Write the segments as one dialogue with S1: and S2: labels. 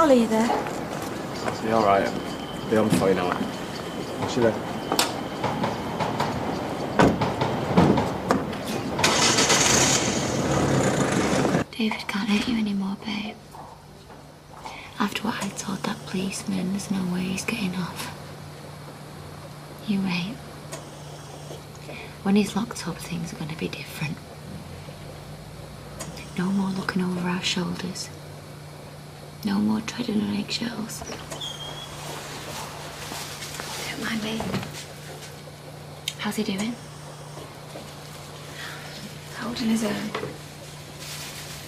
S1: I'll either.
S2: See, all right. Be on for you now. See you then.
S3: David can't hurt you anymore, babe. After what I told that policeman, there's no way he's getting off. You wait. When he's locked up, things are going to be different. No more looking over our shoulders. No more treading on eggshells. Don't mind me. How's he doing?
S1: Holding his own.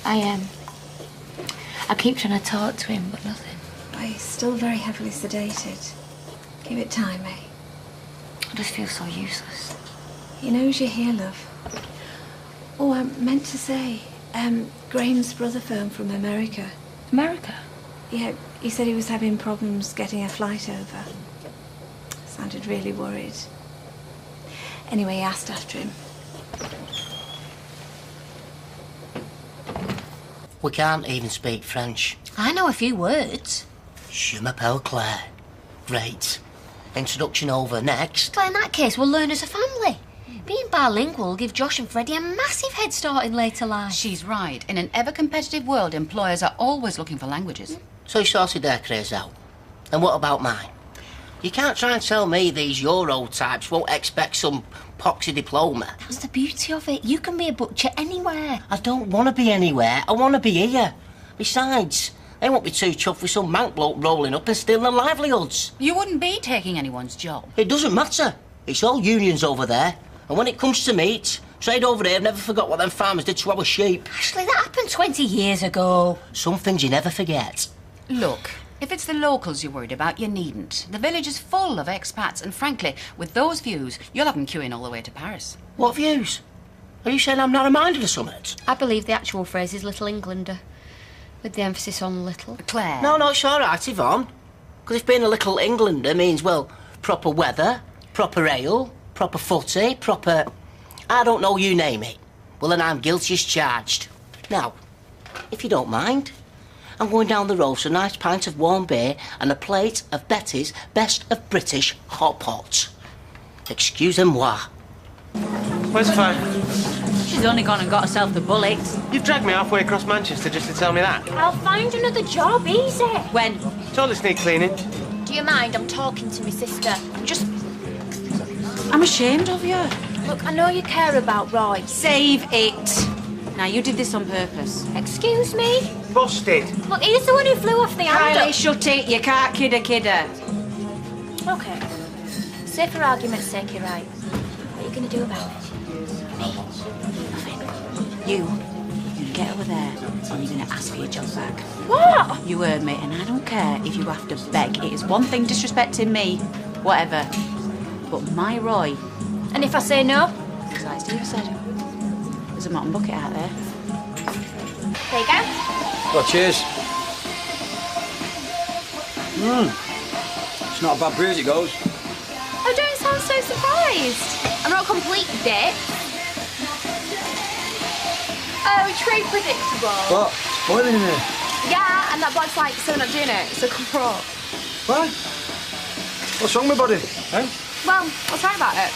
S3: I keep trying to talk to him, but nothing.
S1: Oh, he's still very heavily sedated. Give it time, eh?
S3: I just feel so useless.
S1: He knows you're here, love. Oh, I meant to say, Graham's brother phoned from America.
S3: America?
S1: Yeah, he said he was having problems getting a flight over. Sounded really worried. Anyway, he asked after him.
S4: We can't even speak French.
S3: I know a few words.
S4: Je m'appelle Claire. Great. Introduction over. Next.
S3: Well, in that case, we'll learn as a family. Being bilingual will give Josh and Freddie a massive head start in later life.
S5: She's right. In an ever-competitive world, employers are always looking for languages.
S4: So you sorted their craze out. And what about mine? You can't try and tell me these Euro types won't expect some poxy diploma.
S3: That's the beauty of it. You can be a butcher anywhere.
S4: I don't want to be anywhere. I want to be here. Besides, they won't be too chuffed with some mank bloke rolling up and stealing their livelihoods.
S5: You wouldn't be taking anyone's job.
S4: It doesn't matter. It's all unions over there. And when it comes to meat, trade over here never forgot what them farmers did to our sheep.
S3: Ashley, that happened 20 years ago.
S4: Some things you never forget.
S5: Look, if it's the locals you're worried about, you needn't. The village is full of expats, and frankly, with those views, you'll have them queuing all the way to Paris.
S4: What views? Are you saying I'm narrow-minded or something?
S3: I believe the actual phrase is Little Englander, with the emphasis on little.
S5: Claire.
S4: No, it's all right, Yvonne. Because if being a little Englander means, well, proper weather, proper ale, proper footy, proper... I don't know, you name it. Well, then I'm guilty as charged. Now, if you don't mind, I'm going down the road for a nice pint of warm beer and a plate of Betty's best of British hot pot. Excusez-moi.
S6: Where's the phone?
S7: She's only gone and got herself the bullet.
S6: You've dragged me halfway across Manchester just to tell me that.
S3: I'll find another job, easy.
S7: When?
S6: Toilets need cleaning.
S3: Do you mind? I'm talking to my sister.
S7: I'm ashamed of you.
S3: Look, I know you care about Roy.
S7: Save it. Now, you did this on purpose.
S3: Excuse me?
S6: Busted.
S3: Look, he's the one who flew off the handle.
S7: Kylie, shut it. You can't kid a kidder.
S3: Okay. Say for argument's sake you're right. What are you going to do about it? Me? Nothing.
S7: You get over there and you're going to ask for your job back.
S3: What?
S7: You heard me, and I don't care if you have to beg. It is one thing disrespecting me, whatever. But my Roy...
S3: And if I say no?
S7: Because like Steve said, there's a mutton bucket out there.
S3: There you go.
S8: Well, cheers. It's not a bad brew as it goes.
S3: Oh, don't sound so surprised. I'm not a complete dick. Oh, true predictable.
S8: What? Spoiling in here?
S3: Yeah, and that bloke's like, so we're not doing it, so come on.
S8: What? What's wrong with body? Eh?
S3: Well, what's right about it?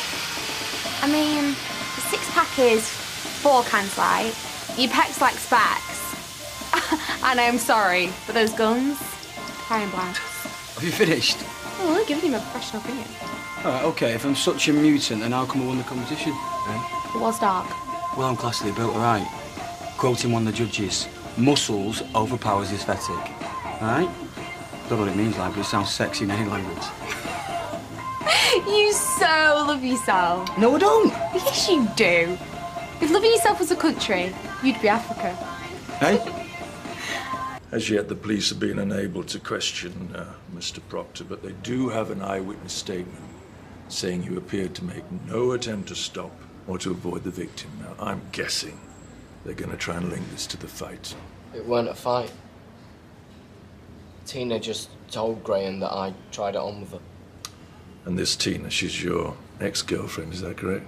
S3: I mean, the six-pack is 4 cans light. Your pecs like specs. And I'm sorry, but those guns, firing blanks.
S8: Have you finished?
S3: Oh, well, giving him a professional opinion.
S8: All right, OK, if I'm such a mutant, then how come I won the competition? Eh?
S3: It was dark.
S8: Well, I'm classically built, all right. Quoting one of the judges, muscles overpowers the aesthetic. All right? Don't know what it means like, but it sounds sexy in any language.
S3: You so love yourself.
S8: No, I don't.
S3: Yes, you do. If loving yourself was a country, you'd be Africa.
S8: Hey?
S9: As yet, the police have been unable to question Mr. Proctor, but they do have an eyewitness statement saying you appeared to make no attempt to stop or to avoid the victim. Now, I'm guessing they're going to try and link this to the fight.
S2: It weren't a fight. Tina just told Graham that I tried it on with her.
S9: And this Tina, she's your ex-girlfriend, is that correct?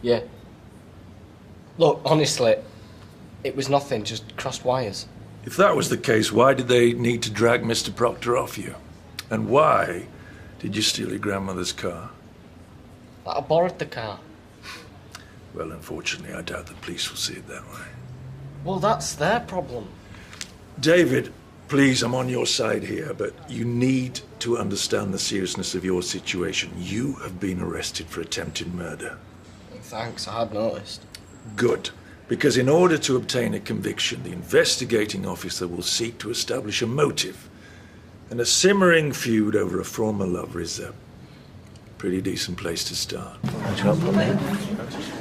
S2: Yeah. Look, honestly, it was nothing, just crossed wires.
S9: If that was the case, why did they need to drag Mr. Proctor off you? And why did you steal your grandmother's car?
S4: I borrowed the car.
S9: Well, unfortunately, I doubt the police will see it that way.
S4: Well, that's their problem.
S9: David, please, I'm on your side here, but you need to understand the seriousness of your situation. You have been arrested for attempted murder.
S4: Thanks, I had noticed.
S9: Good. Because in order to obtain a conviction, the investigating officer will seek to establish a motive. And a simmering feud over a former lover is a pretty decent place to start.
S4: Thanks for helping me.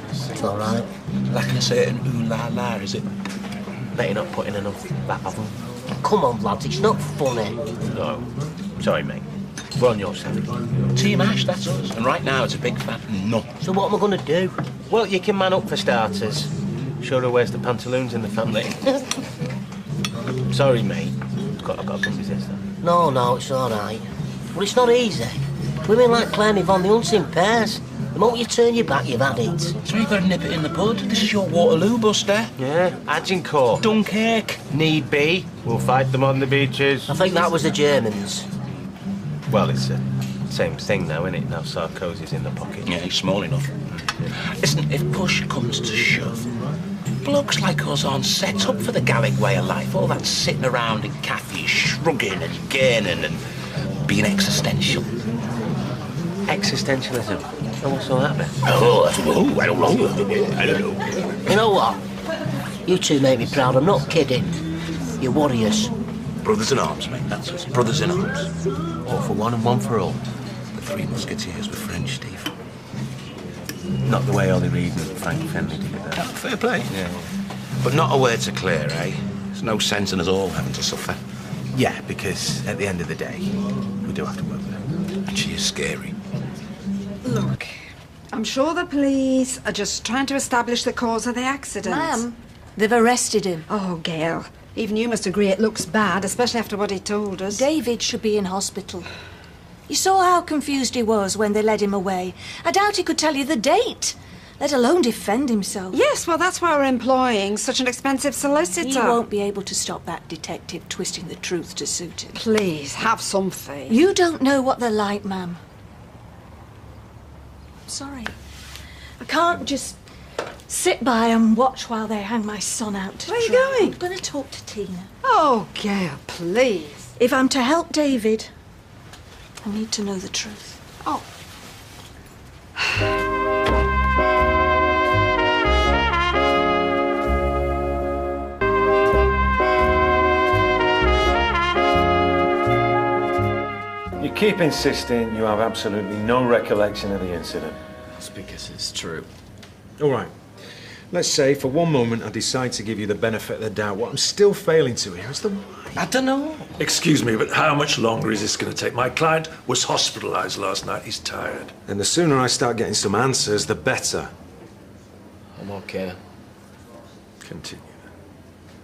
S4: It's all right.
S10: Like a certain ooh-la-la, is it?
S4: Bet you're not putting enough back of them. Come on, lads, it's not funny.
S10: No. Sorry, mate. We're on your side. Team Ash, that's us. And right now, it's a big fat no.
S4: So what am I going to do?
S6: Well, you can man up for starters. Sure who wears the pantaloons in the family. Sorry, mate. I've got to resist that.
S4: No, it's all right. Well, it's not easy. Women like Claire Yvonne, they hunt in pairs. The moment you turn your back, you've had it.
S10: So you've got to nip it in the bud. This is your Waterloo, Buster.
S6: Yeah, Agincourt.
S10: Dunkirk.
S6: Need be. We'll fight them on the beaches.
S4: I think that was the Germans.
S6: Well, it's the same thing now, isn't it? Now Sarkozy's in the pocket.
S10: Yeah, he's small enough. Listen, if push comes to shove, blokes like us aren't set up for the Gallic way of life. All that sitting around in cafes, shrugging and gaining and being existential.
S6: Existentialism. Oh, what's all that then?
S10: Oh, I don't know.
S4: You know what? You two make me proud. I'm not kidding. You're warriors.
S10: Brothers in arms, mate, that's us. Brothers in arms.
S6: All for one and one for all.
S10: The Three Musketeers were French, Steve.
S6: Not the way Ollie Reed and Frank Fenley did it, though.
S10: Fair play.
S6: Yeah.
S10: But not a word to Claire, eh? There's no sense in us all having to suffer.
S11: Yeah, because at the end of the day, we do have to work with her.
S10: And she is scary.
S12: Look, I'm sure the police are just trying to establish the cause of the accident.
S1: Ma'am, they've arrested him.
S12: Oh, Gail, even you must agree it looks bad, especially after what he told us.
S1: David should be in hospital. You saw how confused he was when they led him away. I doubt he could tell you the date, let alone defend himself.
S12: Yes, well, that's why we're employing such an expensive solicitor.
S1: He won't be able to stop that detective twisting the truth to suit him.
S12: Please, have some faith.
S1: You don't know what they're like, ma'am. I'm sorry. I can't just sit by and watch while they hang my son out to
S12: Where are you
S1: dry.
S12: going?
S1: I'm going to talk to Tina.
S12: Oh, Gail, please.
S1: If I'm to help David, I need to know the truth.
S12: Oh.
S13: You keep insisting you have absolutely no recollection of the incident.
S11: That's because it's true.
S13: All right. Let's say for one moment I decide to give you the benefit of the doubt. What I'm still failing to hear is the why.
S10: I don't know.
S9: Excuse me, but how much longer is this going to take? My client was hospitalized last night. He's tired.
S13: And the sooner I start getting some answers, the better.
S4: I'm okay.
S9: Continue.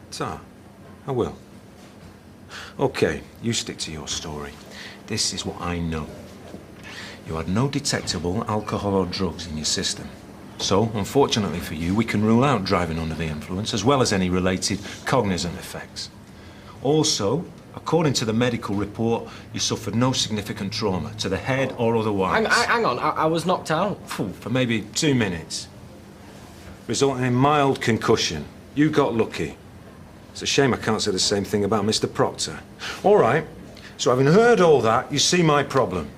S13: So, I will. Okay, you stick to your story. This is what I know. You had no detectable alcohol or drugs in your system. So, unfortunately for you, we can rule out driving under the influence, as well as any related cognizant effects. Also, according to the medical report, you suffered no significant trauma to the head or otherwise.
S4: Hang on, I was knocked out.
S13: For maybe 2 minutes, resulting in mild concussion. You got lucky. It's a shame I can't say the same thing about Mr. Proctor. All right, so having heard all that, you see my problem.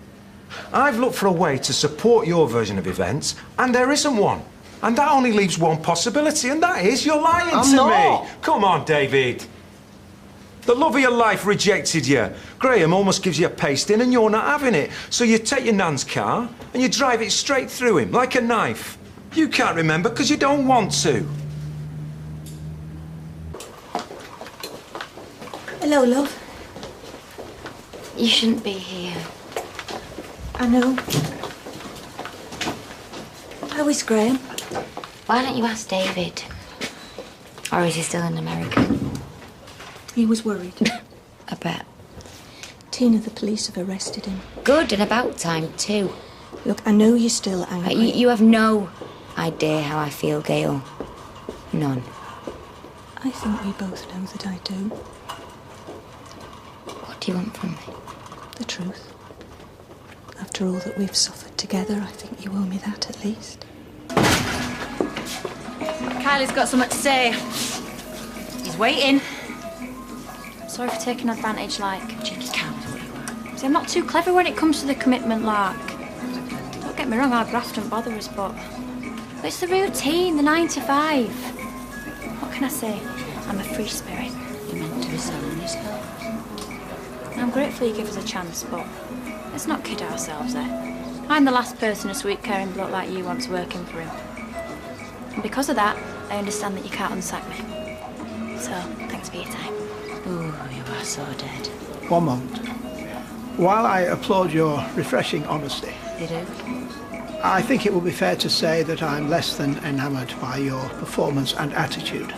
S13: I've looked for a way to support your version of events, and there isn't one. And that only leaves one possibility, and that is you're lying
S4: I'm
S13: to
S4: not.
S13: me. Come on, David. The love of your life rejected you. Graham almost gives you a pasting, and you're not having it. So you take your nan's car, and you drive it straight through him, like a knife. You can't remember because you don't want to.
S1: Hello, love.
S3: You shouldn't be here.
S1: I know. How is Graham?
S3: Why don't you ask David? Or is he still in America?
S1: He was worried.
S3: I bet.
S1: Tina, the police have arrested him.
S3: Good, and about time, too.
S1: Look, I know you're still angry.
S3: You have no idea how I feel, Gail. None.
S1: I think we both know that I do.
S3: What do you want from me?
S1: The truth. After all that we've suffered together, I think you owe me that at least.
S7: Kylie's got something to say. He's waiting.
S3: Sorry for taking advantage, like. Cheeky cow is what you are. See, I'm not too clever when it comes to the commitment, lark. Don't get me wrong, our graft don't bother us, but it's the routine, the 9 to 5. What can I say? I'm a free spirit.
S7: You're meant to be selling yourself.
S3: I'm grateful you give us a chance, but let's not kid ourselves there. I'm the last person a sweet, caring bloke like you wants working for him. And because of that, I understand that you can't unsack me. So, thanks for your time.
S7: Ooh, you are so dead.
S14: One moment. While I applaud your refreshing honesty,
S7: You do?
S14: I think it would be fair to say that I'm less than enamoured by your performance and attitude.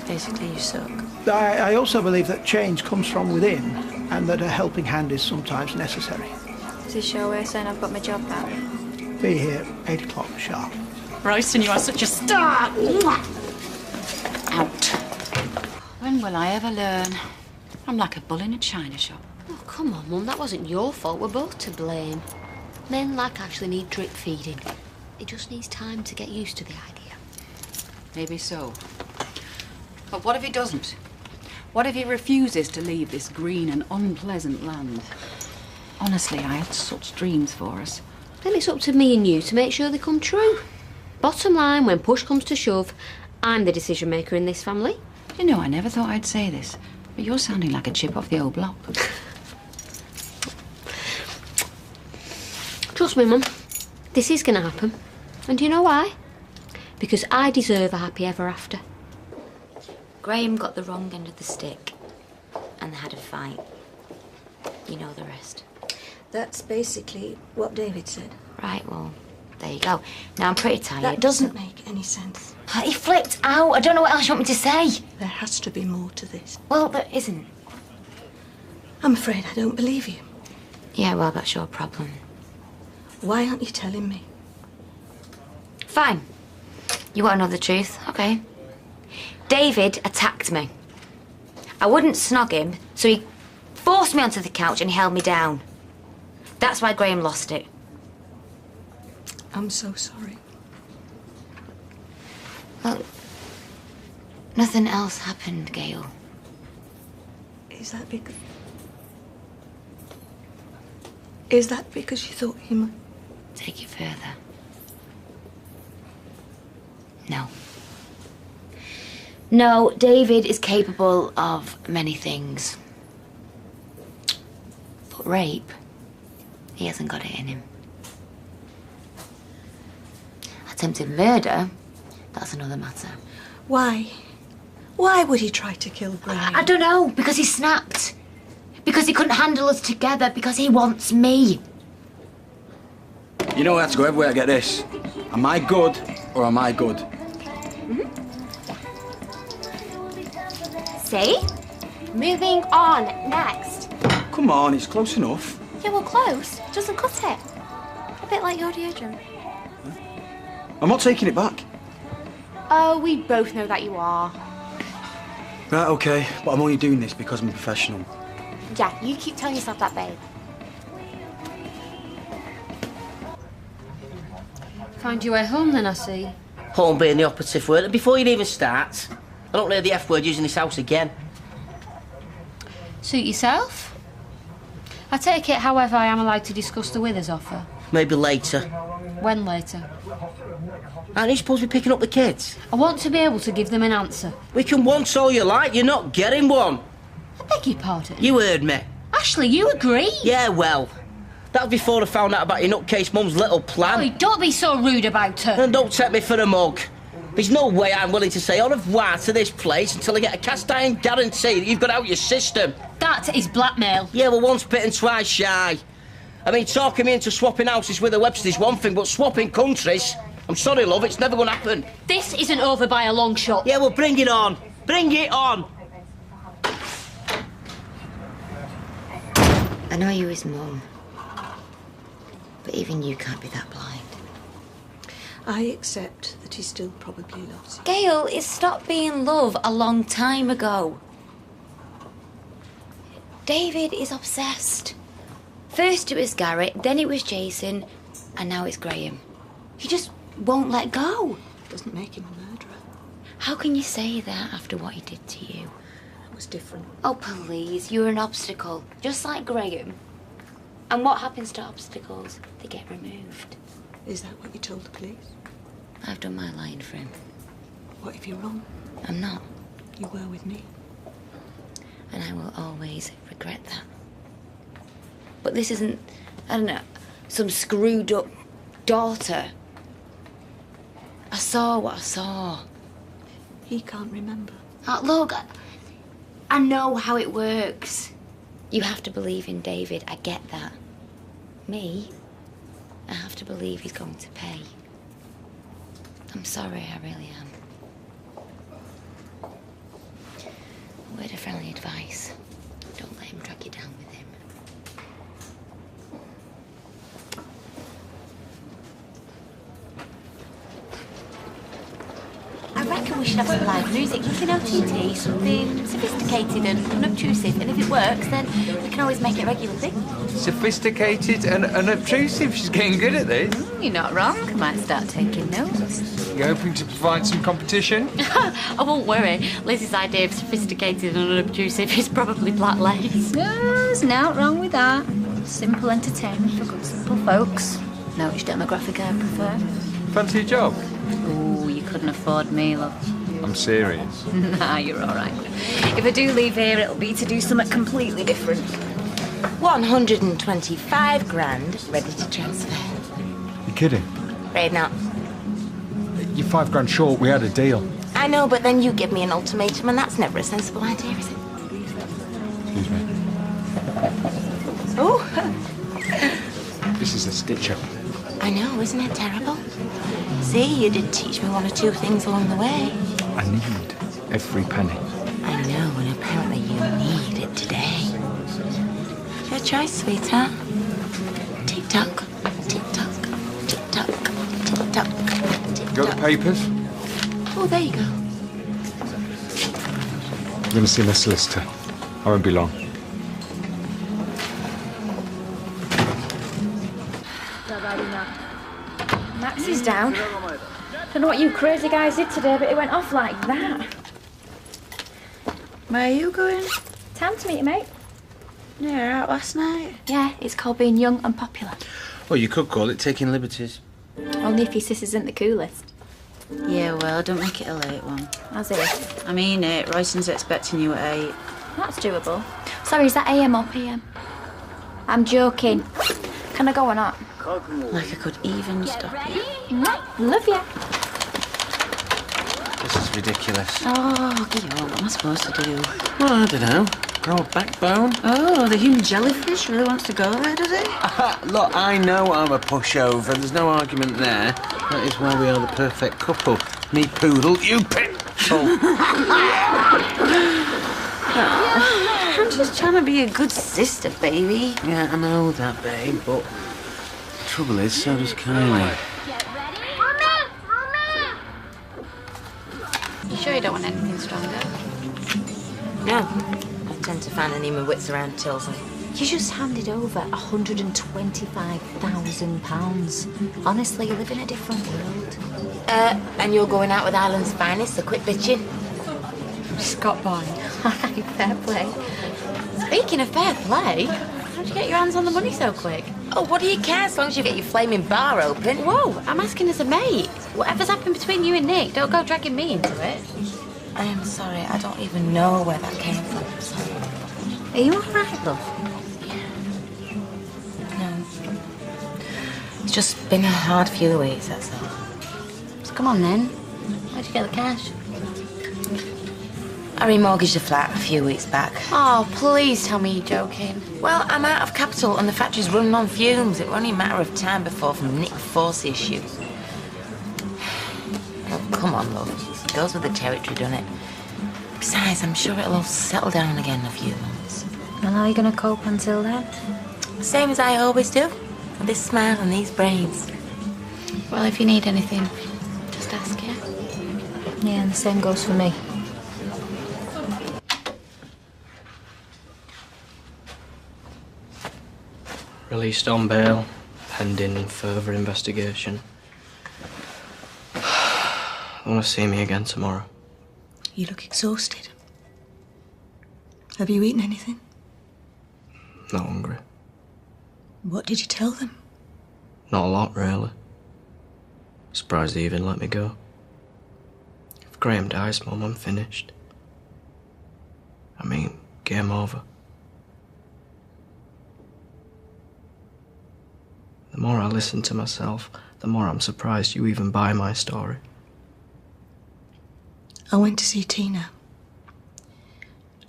S7: Basically, you suck.
S14: I also believe that change comes from within and that a helping hand is sometimes necessary.
S3: Is this your way of saying I've got my job back?
S14: Be here 8 o'clock sharp.
S7: Royston, you are such a star! Out. When will I ever learn? I'm like a bull in a china shop.
S3: Oh, come on, Mum. That wasn't your fault. We're both to blame. Men like actually need drip feeding. It just needs time to get used to the idea.
S5: Maybe so. But what if he doesn't? What if he refuses to leave this green and unpleasant land? Honestly, I had such dreams for us.
S3: Then it's up to me and you to make sure they come true. Bottom line, when push comes to shove, I'm the decision maker in this family.
S5: You know, I never thought I'd say this, but you're sounding like a chip off the old block.
S3: Trust me, Mum. This is going to happen. And do you know why? Because I deserve a happy ever after. Graham got the wrong end of the stick, and they had a fight. You know the rest.
S1: That's basically what David said.
S3: Right, well, there you go. Now I'm pretty tired.
S1: That doesn't make any sense.
S3: He flipped out. I don't know what else you want me to say.
S1: There has to be more to this.
S3: Well, there isn't.
S1: I'm afraid I don't believe you.
S3: Yeah, well, that's your problem.
S1: Why aren't you telling me?
S3: Fine. You want to know the truth? Okay. David attacked me. I wouldn't snog him, so he forced me onto the couch and he held me down. That's why Graham lost it.
S1: I'm so sorry.
S3: Well, nothing else happened, Gail.
S1: Is that because you thought he might?
S3: Take it further. No. No, David is capable of many things. But rape, he hasn't got it in him. Attempted murder, that's another matter.
S1: Why? Why would he try to kill Graham?
S3: I don't know, because he snapped. Because he couldn't handle us together, because he wants me.
S8: You know I have to go everywhere to get this. Am I good or am I good?
S3: See? Moving on, next.
S8: Come on, it's close enough.
S3: Yeah, well, close. Doesn't cut it. A bit like your deodorant.
S8: I'm not taking it back.
S3: Oh, we both know that you are.
S8: Right, okay, but I'm only doing this because I'm a professional.
S3: Yeah, you keep telling yourself that, babe. Find your way home then, I see.
S4: Home being the operative word. And before you'd even start, I don't hear the F word using this house again.
S3: Suit yourself. I take it, however, I am allowed to discuss the Withers offer.
S4: Maybe later.
S3: When later?
S4: Aren't you supposed to be picking up the kids?
S3: I want to be able to give them an answer.
S4: We can want all you like, you're not getting one.
S3: I beg your pardon?
S4: You heard me.
S3: Ashley, you agree?
S4: Yeah, well, that was before I found out about your nutcase mum's little plan.
S3: Oh, don't be so rude about her.
S4: And don't take me for a mug. There's no way I'm willing to say au revoir to this place until I get a cast iron guarantee that you've got out your system.
S3: That is blackmail.
S4: Yeah, well, once bitten, twice shy. I mean, talking me into swapping houses with the Webster's one thing, but swapping countries, I'm sorry, love, it's never going to happen.
S3: This isn't over by a long shot.
S4: Yeah, well, bring it on. Bring it on.
S3: I know you his mum, but even you can't be that blind.
S15: I accept that he still probably loves you.
S3: Gail, it stopped being love a long time ago. David is obsessed. First it was Garrett, then it was Jason, and now it's Graham. He just won't let go.
S15: Doesn't make him a murderer.
S3: How can you say that after what he did to you?
S15: It was different.
S3: Oh, please, you're an obstacle, just like Graham. And what happens to obstacles? They get removed.
S15: Is that what you told the police?
S3: I've done my line for him.
S15: What if you're wrong?
S3: I'm not.
S15: You were with me.
S3: And I will always regret that. But this isn't, I don't know, some screwed up daughter. I saw what I saw.
S15: He can't remember.
S3: Look, I know how it works. You have to believe in David, I get that. Me, I have to believe he's going to pay. I'm sorry, I really am. Word of friendly advice. Don't let him drag you down with him.
S16: I reckon we should have some live music, nothing OTT, something sophisticated and unobtrusive, and if it works, then we can always make it a regular thing.
S17: Sophisticated and unobtrusive. She's getting good at this.
S16: You're not wrong. I might start taking notes.
S17: You hoping to provide some competition?
S16: I won't worry. Liz's idea of sophisticated and unobtrusive is probably black lace. No, there's nothing wrong with that. Simple entertainment for good simple folks. No, which demographic I prefer.
S17: Fancy a job?
S16: Ooh, you couldn't afford me, love.
S17: I'm serious.
S16: Nah, you're all right. If I do leave here, it'll be to do something completely different.
S4: 125 grand ready to transfer.
S17: You kidding?
S4: Right now.
S17: You're $5 short. We had a deal.
S4: I know, but then you give me an ultimatum, and that's never a sensible idea, is it?
S17: Excuse me.
S4: Oh.
S17: This is a stitch-up.
S4: I know, isn't it terrible? See, you did teach me one or two things along the way.
S17: I need every penny.
S4: I know, and apparently you need it today. Your choice, sweetheart. Tick-tock, tick-tock, tick-tock, tick-tock, tick-tock.
S17: Got the papers?
S4: Oh, there you go.
S17: I'm going to see my solicitor. I won't be long.
S18: Max is down. Don't know what you crazy guys did today, but it went off like that.
S7: Where are you going?
S18: Town to meet you, mate.
S7: Yeah, out last night.
S18: Yeah, it's called being young and popular.
S6: Well, you could call it taking liberties.
S18: Only if your sis isn't the coolest.
S7: Yeah, well, don't make it a late one.
S18: As if.
S7: I mean it. Royston's expecting you at 8.
S18: That's doable. Sorry, is that AM or PM? I'm joking. Can I go or not?
S7: Like I could even stop you.
S18: Love ya.
S6: This is ridiculous.
S7: Oh, get on. What am I supposed to do?
S6: Well, I don't know. Grow a backbone?
S7: Oh, the human jellyfish really wants to go there, does it?
S6: Look, I know I'm a pushover. There's no argument there. That is why we are the perfect couple. Me poodle, you pit.
S7: I'm just trying to be a good sister, baby.
S6: Yeah, I know that, babe, but the trouble is, so does Kylie.
S16: You sure you don't want anything stronger?
S4: No. I tend to find any of my wits around Tilsley.
S16: You just handed over £125,000. Honestly, you live in a different world.
S4: And you're going out with Ireland's finest, so quit bitching.
S16: Scott boy. Alright, fair play. Speaking of fair play, how'd you get your hands on the money so quick?
S4: Oh, what do you care as long as you get your flaming bar open?
S16: Whoa, I'm asking as a mate. Whatever's happened between you and Nick, don't go dragging me into it.
S4: I am sorry, I don't even know where that came from. Sorry.
S16: Are you alright, love?
S4: No. It's just been a hard few weeks, that's all.
S16: So come on then. Where'd you get the cash?
S4: I remortgaged a flat a few weeks back.
S16: Oh, please tell me you're joking.
S4: Well, I'm out of capital and the factory's running on fumes. It was only a matter of time before Nick forced the issue. Oh, come on, love. It goes with the territory, doesn't it? Besides, I'm sure it'll all settle down again in a few months.
S16: And how are you going to cope until then?
S4: Same as I always do. With this smile and these brains.
S16: Well, if you need anything, just ask, yeah?
S1: Yeah, and the same goes for me.
S19: Released on bail, pending further investigation. They want to see me again tomorrow.
S15: You look exhausted. Have you eaten anything?
S19: Not hungry.
S15: What did you tell them?
S19: Not a lot, really. Surprised they even let me go. If Graham dies, Mum, I'm finished. I mean, game over. The more I listen to myself, the more I'm surprised you even buy my story.
S15: I went to see Tina.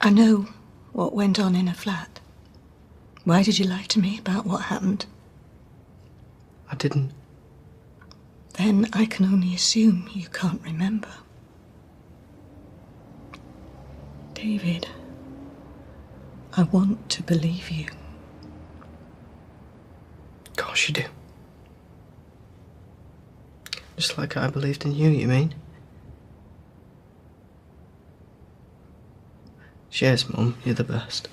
S15: I know what went on in her flat. Why did you lie to me about what happened?
S19: I didn't.
S15: Then I can only assume you can't remember. David, I want to believe you.
S19: Of course you do. Just like I believed in you, you mean? Cheers, Mum. You're the best.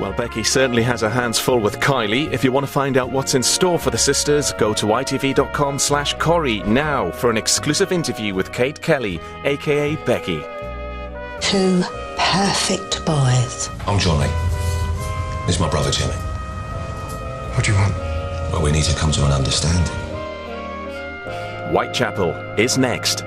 S20: Well, Becky certainly has her hands full with Kylie. If you want to find out what's in store for the sisters, go to itv.com/Corrie now for an exclusive interview with Kate Kelly, aka Becky.
S21: 2 perfect boys.
S22: I'm Johnny. This is my brother Jimmy.
S23: What do you want?
S22: Well, we need to come to an understanding.
S20: Whitechapel is next.